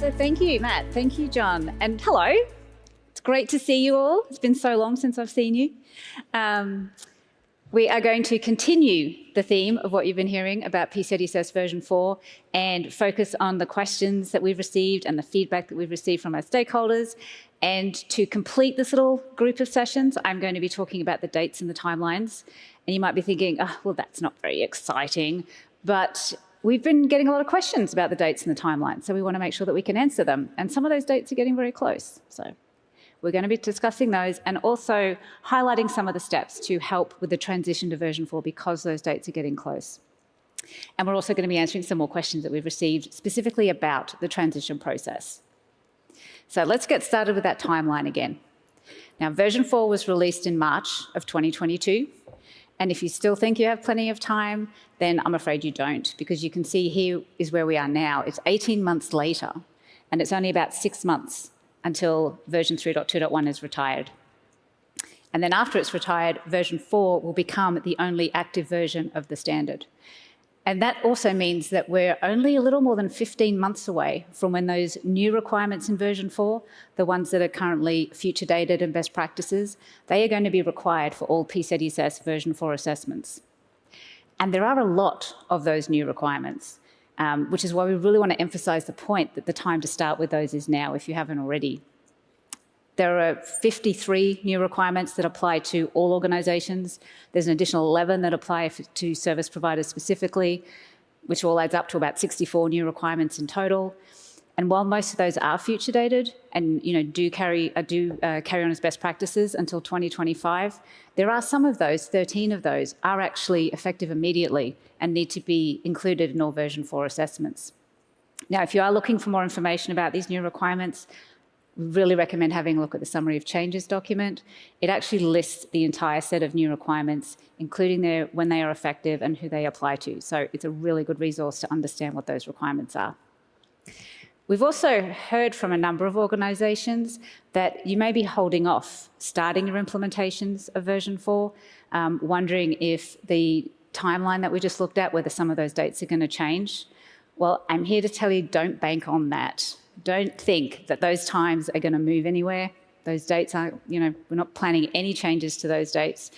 So thank you, Matt. Thank you, John. And hello. It's great to see you all. It's been so long since I've seen you. We are going to continue the theme of what you've been hearing about PCI DSS version 4 and focus on the questions that we've received and the feedback that we've received from our stakeholders. And to complete this little group of sessions, I'm going to be talking about the dates and the timelines. And you might be thinking, oh, well, that's not very exciting. But we've been getting a lot of questions about the dates and the timelines, so we want to make sure that we can answer them. And some of those dates are getting very close. So we're going to be discussing those and also highlighting some of the steps to help with the transition to version 4 because those dates are getting close. And we're also going to be answering some more questions that we've received specifically about the transition process. So let's get started with that timeline again. Now, version 4 was released in March of 2022. And if you still think you have plenty of time, then I'm afraid you don't, because you can see here is where we are now. It's 18 months later, and it's only about 6 months until version 3.2.1 is retired. And then after it's retired, version 4 will become the only active version of the standard. And that also means that we're only a little more than 15 months away from when those new requirements in version 4, the ones that are currently future dated and best practices, they are going to be required for all PCI DSS version 4 assessments. And there are a lot of those new requirements, which is why we really want to emphasize the point that the time to start with those is now, if you haven't already. There are 53 new requirements that apply to all organisations. There's an additional 11 that apply to service providers specifically, which all adds up to about 64 new requirements in total. And while most of those are future dated and do carry on as best practices until 2025, there are some of those, 13 of those, are actually effective immediately and need to be included in all version 4 assessments. Now, if you are looking for more information about these new requirements, we really recommend having a look at the Summary of Changes document. It actually lists the entire set of new requirements, including when they are effective and who they apply to. So it's a really good resource to understand what those requirements are. We've also heard from a number of organisations that you may be holding off starting your implementations of version 4, wondering if the timeline that we just looked at, whether some of those dates are going to change. Well, I'm here to tell you, don't bank on that. Don't think that those times are going to move anywhere. Those dates aren't, we're not planning any changes to those dates.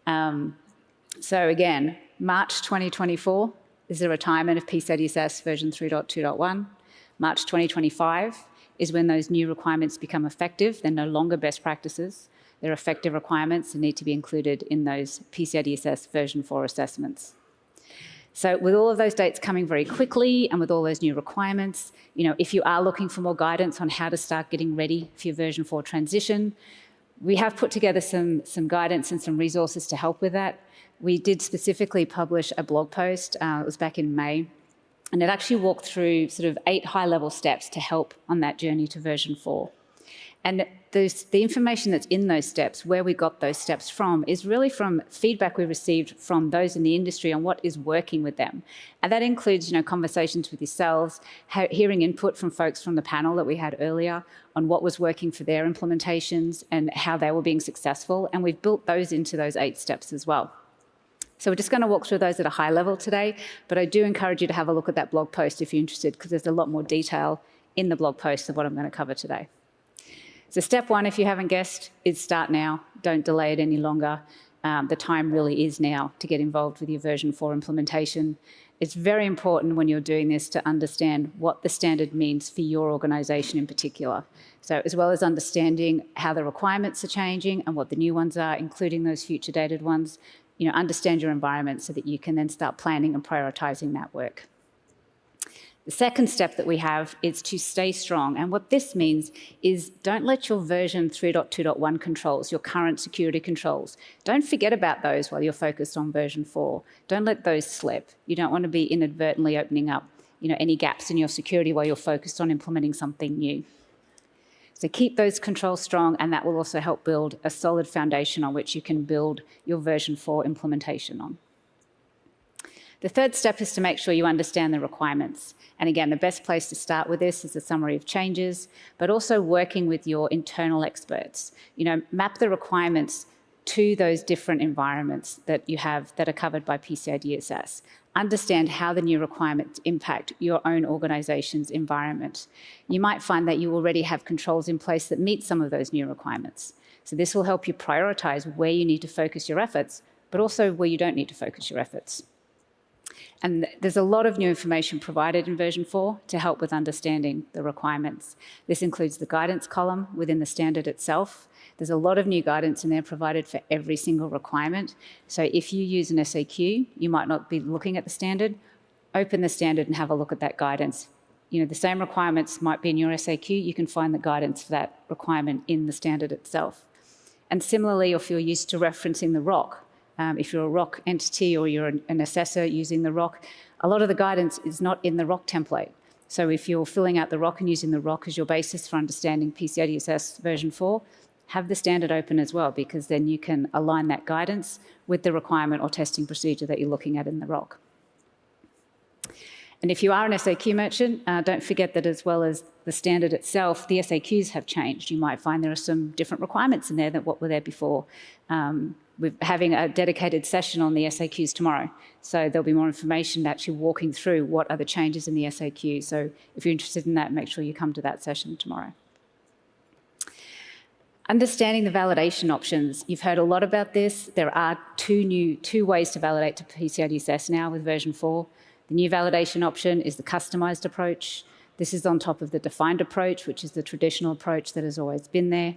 So again, March 2024 is the retirement of PCI DSS version 3.2.1. March 2025 is when those new requirements become effective. They're no longer best practices. They're effective requirements and need to be included in those PCI DSS version 4 assessments. So with all of those dates coming very quickly and with all those new requirements, if you are looking for more guidance on how to start getting ready for your version 4 transition, we have put together some guidance and some resources to help with that. We did specifically publish a blog post, it was back in May, and it actually walked through sort of 8 high-level steps to help on that journey to version 4. And the information that's in those steps, where we got those steps from, is really from feedback we received from those in the industry on what is working with them. And that includes, conversations with yourselves, hearing input from folks from the panel that we had earlier on what was working for their implementations and how they were being successful. And we've built those into those 8 steps as well. So we're just going to walk through those at a high level today, but I do encourage you to have a look at that blog post if you're interested, because there's a lot more detail in the blog post of what I'm going to cover today. So step 1, if you haven't guessed, is start now. Don't delay it any longer. The time really is now to get involved with your version 4 implementation. It's very important when you're doing this to understand what the standard means for your organisation in particular. So as well as understanding how the requirements are changing and what the new ones are, including those future dated ones, understand your environment so that you can then start planning and prioritising that work. The second step that we have is to stay strong. And what this means is don't let your version 3.2.1 controls, your current security controls, don't forget about those while you're focused on version 4. Don't let those slip. You don't want to be inadvertently opening up any gaps in your security while you're focused on implementing something new. So keep those controls strong, and that will also help build a solid foundation on which you can build your version 4 implementation on. The third step is to make sure you understand the requirements. And again, the best place to start with this is a summary of changes, but also working with your internal experts. Map the requirements to those different environments that you have that are covered by PCI DSS. understand how the new requirements impact your own organisation's environment. You might find that you already have controls in place that meet some of those new requirements. So this will help you prioritise where you need to focus your efforts, but also where you don't need to focus your efforts. And there's a lot of new information provided in version 4 to help with understanding the requirements. This includes the guidance column within the standard itself. There's a lot of new guidance in there provided for every single requirement. So if you use an SAQ, you might not be looking at the standard. Open the standard and have a look at that guidance. You know, the same requirements might be in your SAQ. You can find the guidance for that requirement in the standard itself. And similarly, if you're used to referencing the ROC, if you're a ROC entity or you're an assessor using the ROC, a lot of the guidance is not in the ROC template. So if you're filling out the ROC and using the ROC as your basis for understanding PCI DSS version 4, have the standard open as well, because then you can align that guidance with the requirement or testing procedure that you're looking at in the ROC. And if you are an SAQ merchant, don't forget that as well as the standard itself, the SAQs have changed. You might find there are some different requirements in there than what were there before. We're having a dedicated session on the SAQs tomorrow. So there'll be more information actually walking through what are the changes in the SAQ. So if you're interested in that, make sure you come to that session tomorrow. Understanding the validation options. You've heard a lot about this. There are two ways to validate to PCI DSS now with version 4. The new validation option is the customized approach. This is on top of the defined approach, which is the traditional approach that has always been there.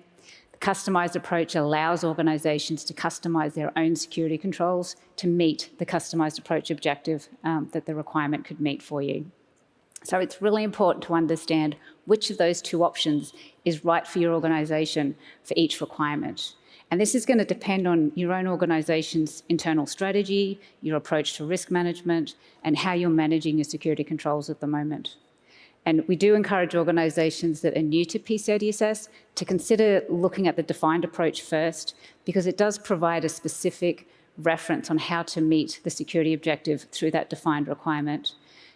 The customized approach allows organisations to customise their own security controls to meet the customized approach objective that the requirement could meet for you. So it's really important to understand which of those two options is right for your organisation for each requirement. And this is going to depend on your own organisation's internal strategy, your approach to risk management, and how you're managing your security controls at the moment. And we do encourage organisations that are new to PCI DSS to consider looking at the defined approach first, because it does provide a specific reference on how to meet the security objective through that defined requirement.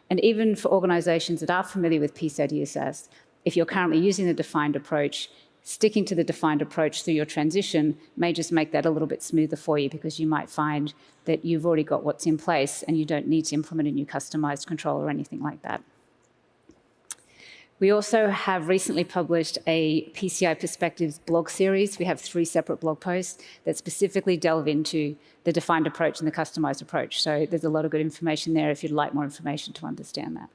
And even for organisations that are familiar with PCI DSS, if you're currently using the defined approach, sticking to the defined approach through your transition may just make that a little bit smoother for you, because you might find that you've already got what's in place and you don't need to implement a new customised control or anything like that. We also have recently published a PCI Perspectives blog series. We have 3 separate blog posts that specifically delve into the defined approach and the customised approach. So there's a lot of good information there if you'd like more information to understand that.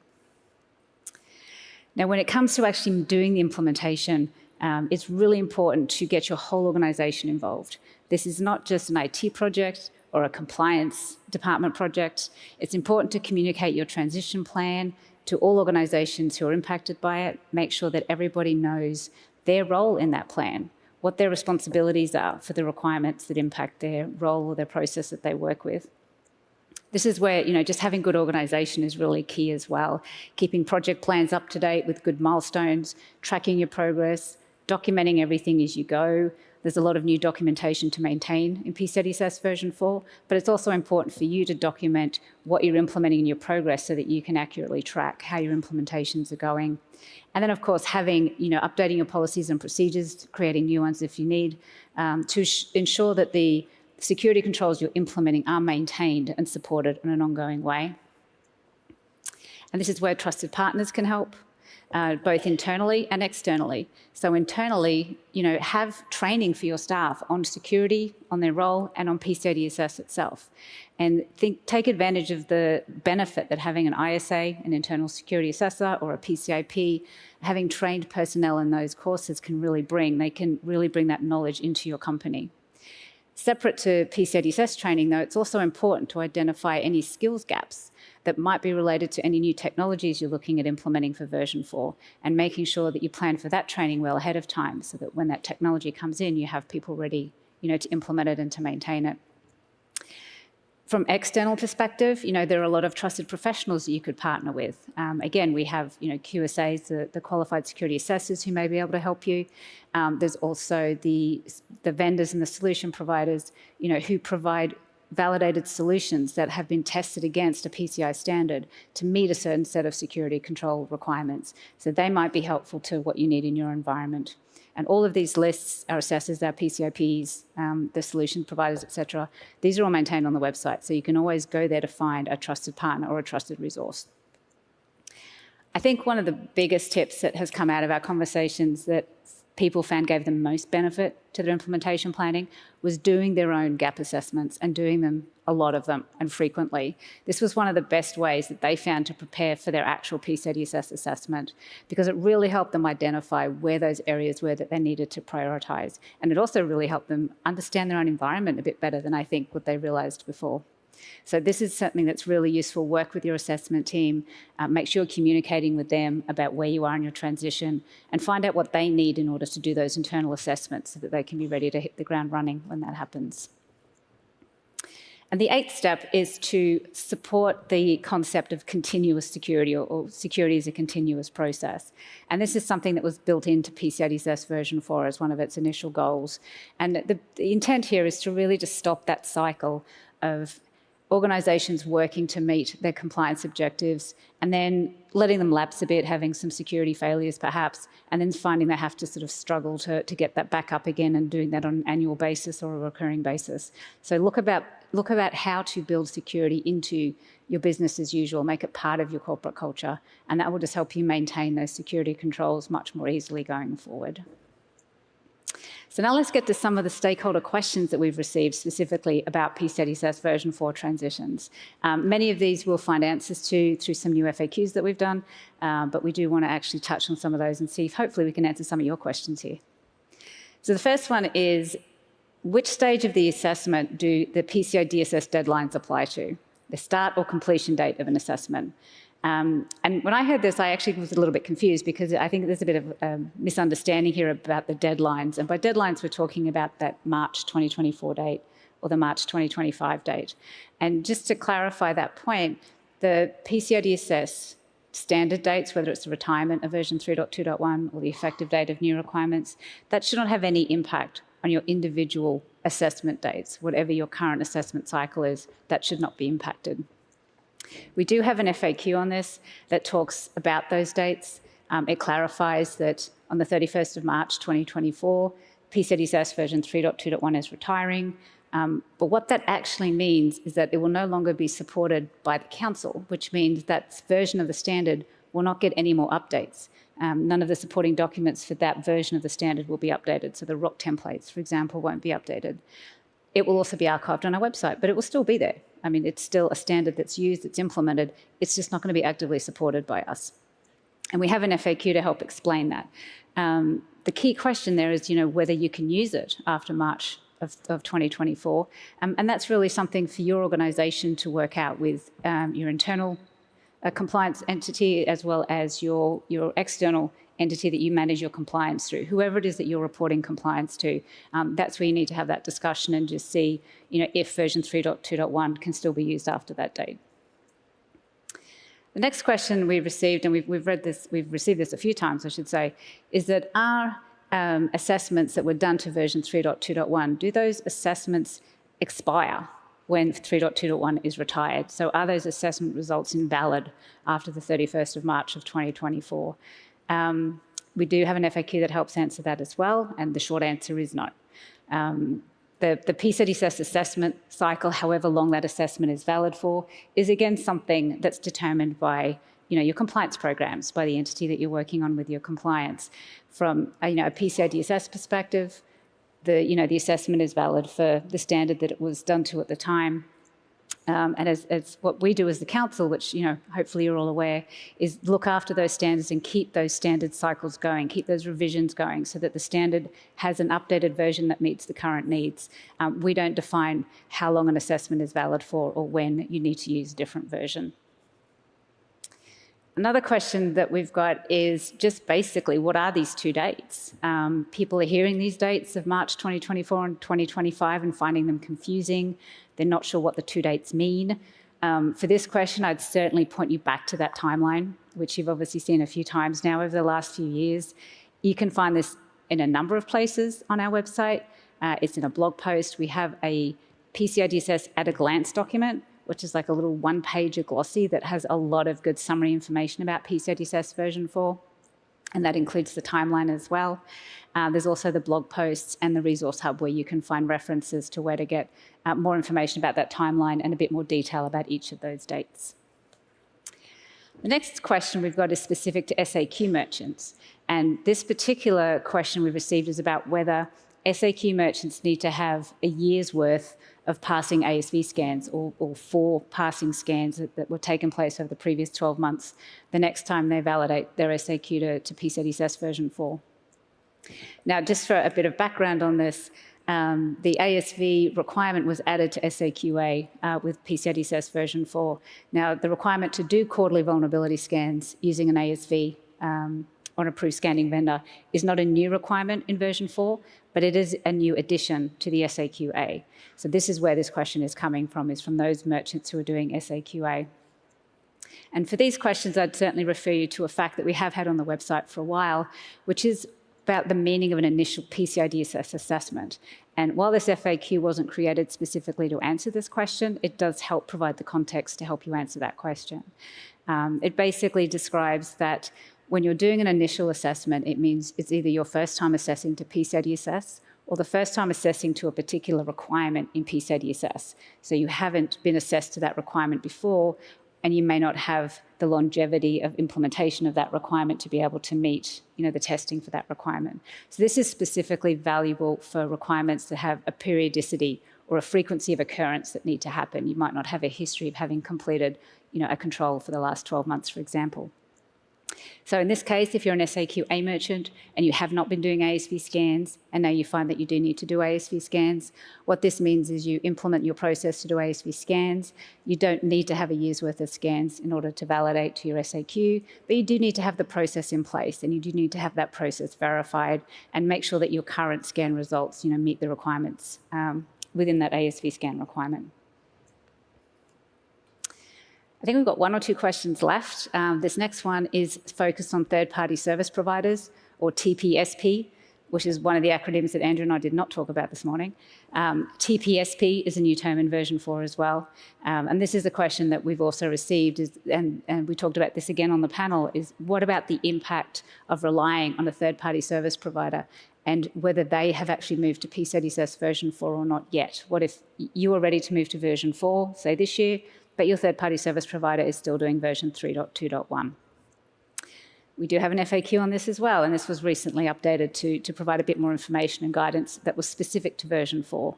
Now, when it comes to actually doing the implementation, it's really important to get your whole organisation involved. This is not just an IT project or a compliance department project. It's important to communicate your transition plan to all organisations who are impacted by it. Make sure that everybody knows their role in that plan, what their responsibilities are for the requirements that impact their role or their process that they work with. This is where, just having good organisation is really key as well. Keeping project plans up to date with good milestones, tracking your progress, documenting everything as you go. There's a lot of new documentation to maintain in PCI DSS version 4, but it's also important for you to document what you're implementing in your progress so that you can accurately track how your implementations are going. And then, of course, updating your policies and procedures, creating new ones if you need, to ensure that the security controls you're implementing are maintained and supported in an ongoing way. And this is where trusted partners can help. Both internally and externally. So internally, have training for your staff on security, on their role, and on PCI DSS itself. And take advantage of the benefit that having an ISA, an internal security assessor, or a PCIP, having trained personnel in those courses can really bring. They can really bring that knowledge into your company. Separate to PCI DSS training, though, it's also important to identify any skills gaps that might be related to any new technologies you're looking at implementing for version 4, and making sure that you plan for that training well ahead of time so that when that technology comes in, you have people ready, to implement it and to maintain it. From external perspective, there are a lot of trusted professionals that you could partner with. Again, we have, QSAs, the qualified security assessors who may be able to help you. There's also the vendors and the solution providers, who provide validated solutions that have been tested against a PCI standard to meet a certain set of security control requirements. So they might be helpful to what you need in your environment. And all of these lists, our assessors, our PCIPs, the solution providers, etc., these are all maintained on the website. So you can always go there to find a trusted partner or a trusted resource. I think one of the biggest tips that has come out of our conversations that people found gave them most benefit to their implementation planning was doing their own gap assessments and doing them, a lot of them, and frequently. This was one of the best ways that they found to prepare for their actual PCI DSS assessment, because it really helped them identify where those areas were that they needed to prioritise. And it also really helped them understand their own environment a bit better than I think what they realised before. So this is something that's really useful. Work with your assessment team, make sure you're communicating with them about where you are in your transition, and find out what they need in order to do those internal assessments so that they can be ready to hit the ground running when that happens. And the 8th step is to support the concept of continuous security, or security as a continuous process. And this is something that was built into PCI DSS version 4 as one of its initial goals. And the intent here is to really just stop that cycle of organisations working to meet their compliance objectives and then letting them lapse a bit, having some security failures perhaps, and then finding they have to sort of struggle to get that back up again, and doing that on an annual basis or a recurring basis. So look about how to build security into your business as usual, make it part of your corporate culture, and that will just help you maintain those security controls much more easily going forward. So now let's get to some of the stakeholder questions that we've received specifically about PCI DSS version 4 transitions. Many of these we'll find answers to through some new FAQs that we've done, but we do want to actually touch on some of those and see if hopefully we can answer some of your questions here. So the first one is, which stage of the assessment do the PCI DSS deadlines apply to? The start or completion date of an assessment? And when I heard this, I actually was a little bit confused, because I think there's a bit of a misunderstanding here about the deadlines. And by deadlines, we're talking about that March 2024 date or the March 2025 date. And just to clarify that point, the PCI DSS standard dates, whether it's the retirement of version 3.2.1 or the effective date of new requirements, that should not have any impact on your individual assessment dates. Whatever your current assessment cycle is, that should not be impacted. We do have an FAQ on this that talks about those dates. It clarifies that on the 31st of March 2024, PCI DSS version 3.2.1 is retiring. But what that actually means is that it will no longer be supported by the council, which means that version of the standard will not get any more updates. None of the supporting documents for that version of the standard will be updated. So the ROC templates, for example, won't be updated. It will also be archived on our website, but it will still be there. I mean, it's still a standard that's used, it's implemented. It's just not going to be actively supported by us. And we have an FAQ to help explain that. The key question there is, whether you can use it after March of 2024. And that's really something for your organisation to work out with your internal compliance entity, as well as your external entity that you manage your compliance through, whoever it is that you're reporting compliance to. That's where you need to have that discussion and just see, if version 3.2.1 can still be used after that date. The next question we received, and we've received this a few times, I should say, is that our assessments that were done to version 3.2.1, do those assessments expire when 3.2.1 is retired? So are those assessment results invalid after the 31st of March of 2024? We do have an FAQ that helps answer that as well, and the short answer is no. The PCI DSS assessment cycle, however long that assessment is valid for, is again something that's determined by your compliance programs, by the entity that you're working on with your compliance. From a PCI DSS perspective, the assessment is valid for the standard that it was done to at the time. And as what we do as the council, which hopefully you're all aware, is look after those standards and keep those standard cycles going, keep those revisions going, so that the standard has an updated version that meets the current needs. We don't define how long an assessment is valid for or when you need to use a different version. Another question that we've got is just basically, what are these two dates? People are hearing these dates of March 2024 and 2025 and finding them confusing. They're not sure what the two dates mean. For this question, I'd certainly point you back to that timeline, which you've obviously seen a few times now over the last few years. You can find this in a number of places on our website. It's in a blog post. We have a PCI DSS at a glance document, which is like a little one-pager glossy that has a lot of good summary information about PCI DSS version 4. And that includes the timeline as well. There's also the blog posts and the resource hub where you can find references to where to get more information about that timeline and a bit more detail about each of those dates. The next question we've got is specific to SAQ merchants. And this particular question we've received is about whether SAQ merchants need to have a year's worth of passing ASV scans or 4 passing scans that were taken place over the previous 12 months the next time they validate their SAQ to PCI DSS version 4. Now, just for a bit of background on this, the ASV requirement was added to SAQA with PCI DSS version 4. Now, the requirement to do quarterly vulnerability scans using an ASV on an approved scanning vendor is not a new requirement in version 4, but it is a new addition to the SAQA. So this is where this question is coming from, is from those merchants who are doing SAQA. And for these questions, I'd certainly refer you to a fact that we have had on the website for a while, which is about the meaning of an initial PCI DSS assessment. And while this FAQ wasn't created specifically to answer this question, it does help provide the context to help you answer that question. It basically describes that when you're doing an initial assessment, it means it's either your first time assessing to PCI DSS or the first time assessing to a particular requirement in PCI DSS. So you haven't been assessed to that requirement before, and you may not have the longevity of implementation of that requirement to be able to meet, the testing for that requirement. So this is specifically valuable for requirements that have a periodicity or a frequency of occurrence that need to happen. You might not have a history of having completed, a control for the last 12 months, for example. So in this case, if you're an SAQA merchant and you have not been doing ASV scans, and now you find that you do need to do ASV scans, what this means is you implement your process to do ASV scans. You don't need to have a year's worth of scans in order to validate to your SAQ, but you do need to have the process in place, and you do need to have that process verified and make sure that your current scan results, meet the requirements within that ASV scan requirement. I think we've got 1 or 2 questions left. This next one is focused on third-party service providers, or TPSP, which is one of the acronyms that Andrew and I did not talk about this morning. TPSP is a new term in version 4 as well. And this is a question that we've also received, and we talked about this again on the panel, is what about the impact of relying on a third-party service provider and whether they have actually moved to PCI DSS version 4 or not yet? What if you are ready to move to version 4, say this year, but your third-party service provider is still doing version 3.2.1. We do have an FAQ on this as well, and this was recently updated to provide a bit more information and guidance that was specific to version 4.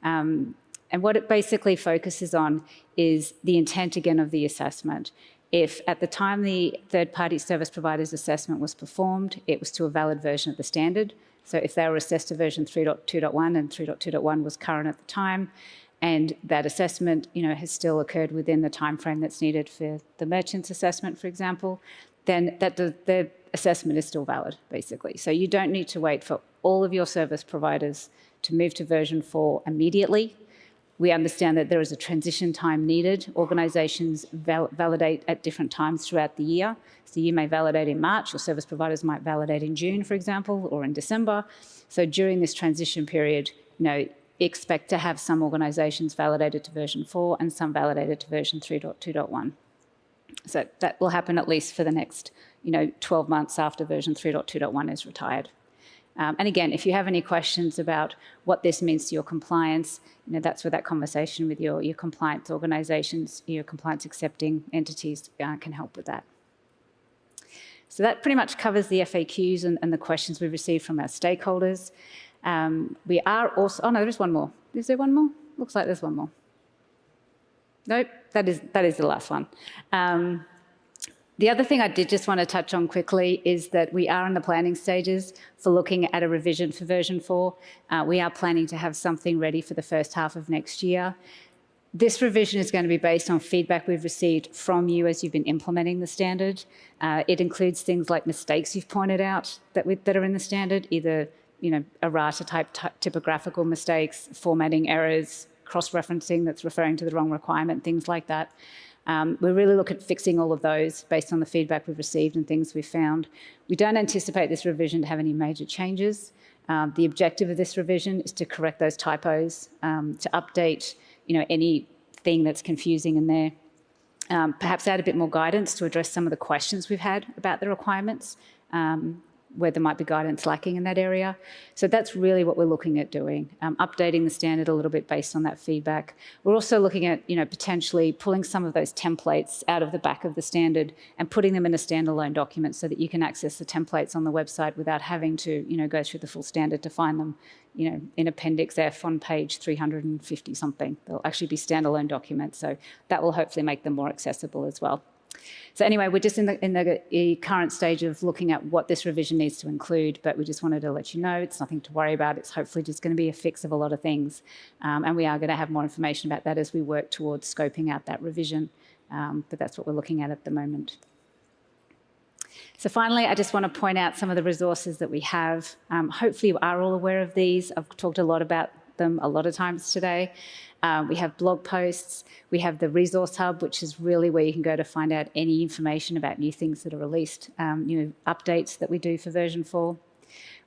And what it basically focuses on is the intent, again, of the assessment. If at the time the third-party service provider's assessment was performed, it was to a valid version of the standard. So if they were assessed to version 3.2.1 and 3.2.1 was current at the time, and that assessment, has still occurred within the time frame that's needed for the merchant's assessment, for example, then the assessment is still valid, basically. So you don't need to wait for all of your service providers to move to version 4 immediately. We understand that there is a transition time needed. Organisations validate at different times throughout the year. So you may validate in March, your service providers might validate in June, for example, or in December. So during this transition period, expect to have some organisations validated to version 4 and some validated to version 3.2.1. So that will happen at least for the next 12 months after version 3.2.1 is retired. And again, if you have any questions about what this means to your compliance, that's where that conversation with your compliance organisations, your compliance accepting entities can help with that. So that pretty much covers the FAQs and the questions we've received from our stakeholders. We are also, oh no, there's one more. Is there one more? Looks like there's one more. Nope, that is the last one. The other thing I did just want to touch on quickly is that we are in the planning stages for looking at a revision for version 4. We are planning to have something ready for the first half of next year. This revision is going to be based on feedback we've received from you as you've been implementing the standard. It includes things like mistakes you've pointed out that are in the standard, either errata type typographical mistakes, formatting errors, cross-referencing that's referring to the wrong requirement, things like that. We really look at fixing all of those based on the feedback we've received and things we've found. We don't anticipate this revision to have any major changes. The objective of this revision is to correct those typos, to update anything that's confusing in there, perhaps add a bit more guidance to address some of the questions we've had about the requirements, where there might be guidance lacking in that area. So that's really what we're looking at doing, updating the standard a little bit based on that feedback. We're also looking at potentially pulling some of those templates out of the back of the standard and putting them in a standalone document so that you can access the templates on the website without having to go through the full standard to find them in Appendix F on page 350 something. They'll actually be standalone documents, so that will hopefully make them more accessible as well. So anyway, we're just in the current stage of looking at what this revision needs to include, but we just wanted to let you know it's nothing to worry about. It's hopefully just going to be a fix of a lot of things, and we are going to have more information about that as we work towards scoping out that revision, but that's what we're looking at the moment. So finally, I just want to point out some of the resources that we have. Hopefully you are all aware of these. I've talked a lot about them a lot of times today. We have blog posts. We have the Resource Hub, which is really where you can go to find out any information about new things that are released, updates that we do for version 4.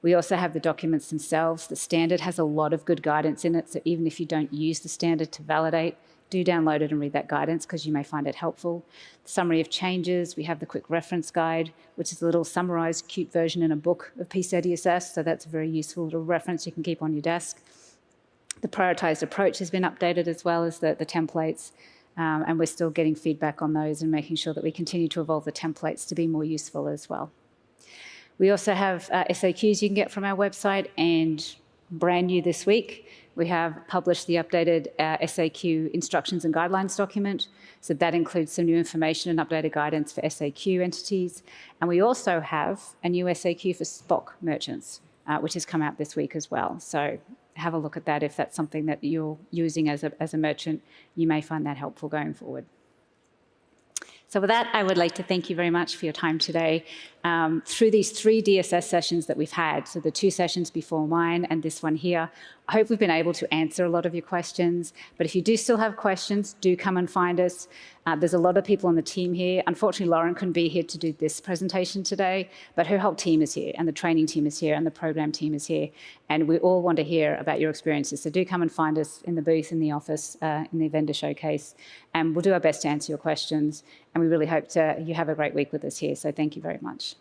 We also have the documents themselves. The standard has a lot of good guidance in it, so even if you don't use the standard to validate, do download it and read that guidance because you may find it helpful. The summary of changes. We have the quick reference guide, which is a little summarised, cute version in a book of PCI DSS, so that's a very useful little reference you can keep on your desk. The prioritised approach has been updated as well as the templates, and we're still getting feedback on those and making sure that we continue to evolve the templates to be more useful as well. We also have SAQs you can get from our website, and brand new this week, we have published the updated SAQ instructions and guidelines document. So that includes some new information and updated guidance for SAQ entities. And we also have a new SAQ for SPOC merchants, which has come out this week as well. So have a look at that if that's something that you're using as a merchant. You may find that helpful going forward. So with that, I would like to thank you very much for your time today. Through these 3 DSS sessions that we've had, so the 2 sessions before mine and this one here, I hope we've been able to answer a lot of your questions. But if you do still have questions, do come and find us. There's a lot of people on the team here. Unfortunately, Lauren couldn't be here to do this presentation today, but her whole team is here, and the training team is here, and the program team is here. And we all want to hear about your experiences. So do come and find us in the booth, in the office, in the vendor showcase, and we'll do our best to answer your questions. And we really hope you have a great week with us here. So thank you very much.